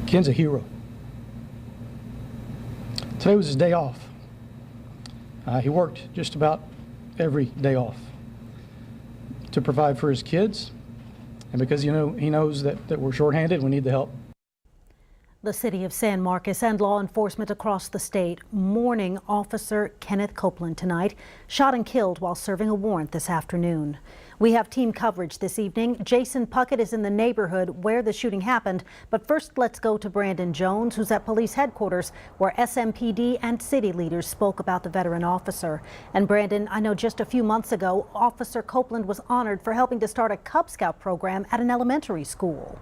Ken's a hero. Today was his day off. He worked just about every day off to provide for his kids, and because he knows that we're shorthanded, we need the help. The city of San Marcos and law enforcement across the state mourning Officer Kenneth Copeland tonight, shot and killed while serving a warrant this afternoon. We have team coverage this evening. Jason Puckett is in the neighborhood where the shooting happened. But first, let's go to Brandon Jones, who's at police headquarters, where SMPD and city leaders spoke about the veteran officer. And Brandon, I know just a few months ago, Officer Copeland was honored for helping to start a Cub Scout program at an elementary school.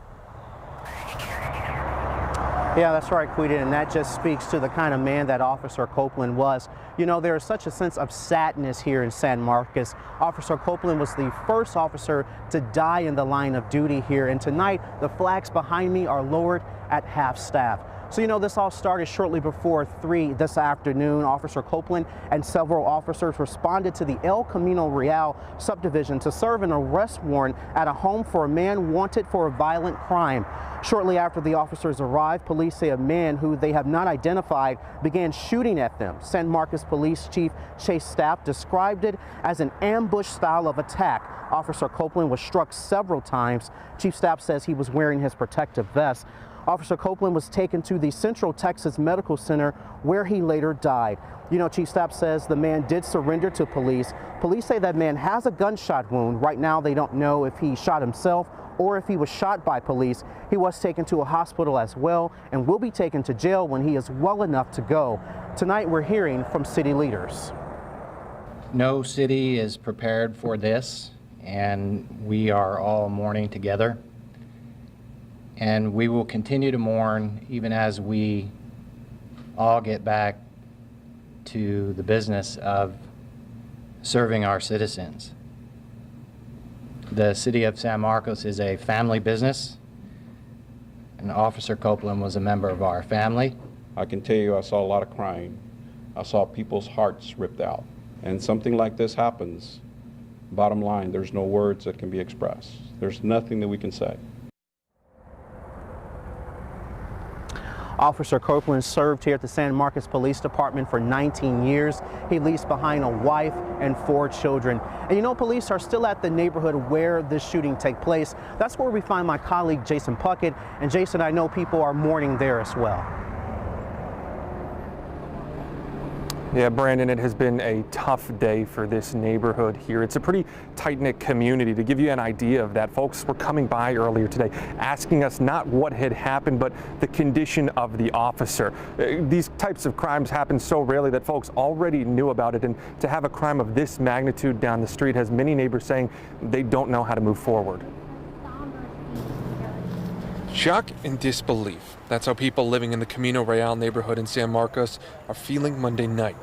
Yeah, that's right, Quita, and that just speaks to the kind of man that Officer Copeland was. You know, there is such a sense of sadness here in San Marcos. Officer Copeland was the first officer to die in the line of duty here, and tonight the flags behind me are lowered at half-staff. So, you know, this all started shortly before 3 this afternoon. Officer Copeland and several officers responded to the El Camino Real subdivision to serve an arrest warrant at a home for a man wanted for a violent crime. Shortly after the officers arrived, police say a man who they have not identified began shooting at them. San Marcos Police Chief Chase Stapp described it as an ambush style of attack. Officer Copeland was struck several times. Chief Stapp says he was wearing his protective vest. Officer Copeland was taken to the Central Texas Medical Center where he later died. You know, Chief Stapp says the man did surrender to police. Police say that man has a gunshot wound. Right now they don't know if he shot himself or if he was shot by police. He was taken to a hospital as well and will be taken to jail when he is well enough to go. Tonight we're hearing from city leaders. No city is prepared for this, and we are all mourning together. And we will continue to mourn even as we all get back to the business of serving our citizens. The city of San Marcos is a family business, and Officer Copeland was a member of our family. I can tell you I saw a lot of crying. I saw people's hearts ripped out. And something like this happens, bottom line, there's no words that can be expressed. There's nothing that we can say. Officer Copeland served here at the San Marcos Police Department for 19 years. He leaves behind a wife and 4 children. And you know, police are still at the neighborhood where this shooting took place. That's where we find my colleague Jason Puckett. And Jason, I know people are mourning there as well. Yeah, Brandon, it has been a tough day for this neighborhood here. It's a pretty tight-knit community. To give you an idea of that, folks were coming by earlier today asking us not what had happened, but the condition of the officer. These types of crimes happen so rarely that folks already knew about it, and to have a crime of this magnitude down the street has many neighbors saying they don't know how to move forward. Shock and disbelief. That's how people living in the Camino Real neighborhood in San Marcos are feeling Monday night.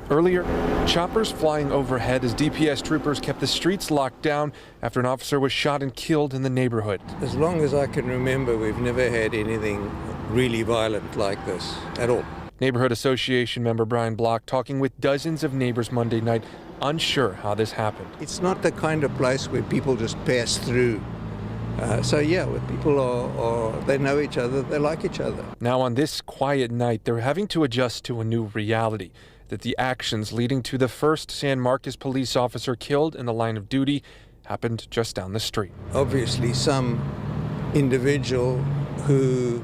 Earlier, choppers flying overhead as DPS troopers kept the streets locked down after an officer was shot and killed in the neighborhood. As long as I can remember, we've never had anything really violent like this at all. Neighborhood Association member Brian Block talking with dozens of neighbors Monday night, unsure how this happened. It's not the kind of place where people just pass through. So yeah, where people they know each other, they like each other. Now on this quiet night, they're having to adjust to a new reality, that the actions leading to the first San Marcos police officer killed in the line of duty happened just down the street. Obviously some individual who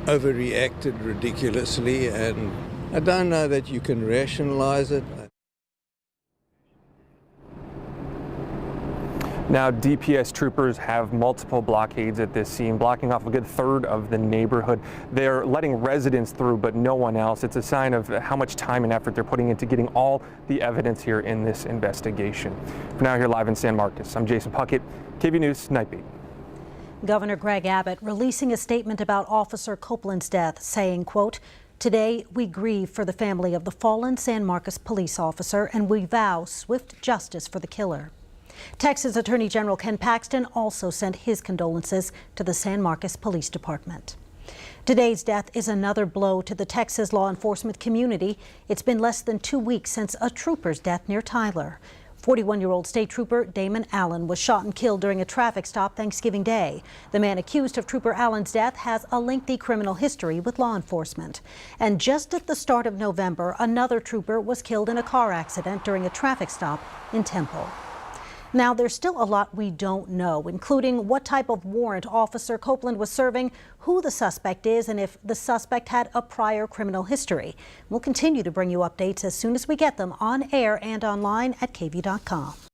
overreacted ridiculously, and I don't know that you can rationalize it. Now, DPS troopers have multiple blockades at this scene, blocking off a good third of the neighborhood. They're letting residents through, but no one else. It's a sign of how much time and effort they're putting into getting all the evidence here in this investigation. For now, here live in San Marcos, I'm Jason Puckett, KVUE News Night Beat. Governor Greg Abbott releasing a statement about Officer Copeland's death, saying, quote, "Today we grieve for the family of the fallen San Marcos police officer, and we vow swift justice for the killer." Texas Attorney General Ken Paxton also sent his condolences to the San Marcos Police Department. Today's death is another blow to the Texas law enforcement community. It's been less than 2 weeks since a trooper's death near Tyler. 41-year-old State Trooper Damon Allen was shot and killed during a traffic stop Thanksgiving Day. The man accused of Trooper Allen's death has a lengthy criminal history with law enforcement. And just at the start of November, another trooper was killed in a car accident during a traffic stop in Temple. Now, there's still a lot we don't know, including what type of warrant Officer Copeland was serving, who the suspect is, and if the suspect had a prior criminal history. We'll continue to bring you updates as soon as we get them on air and online at KVUE.com.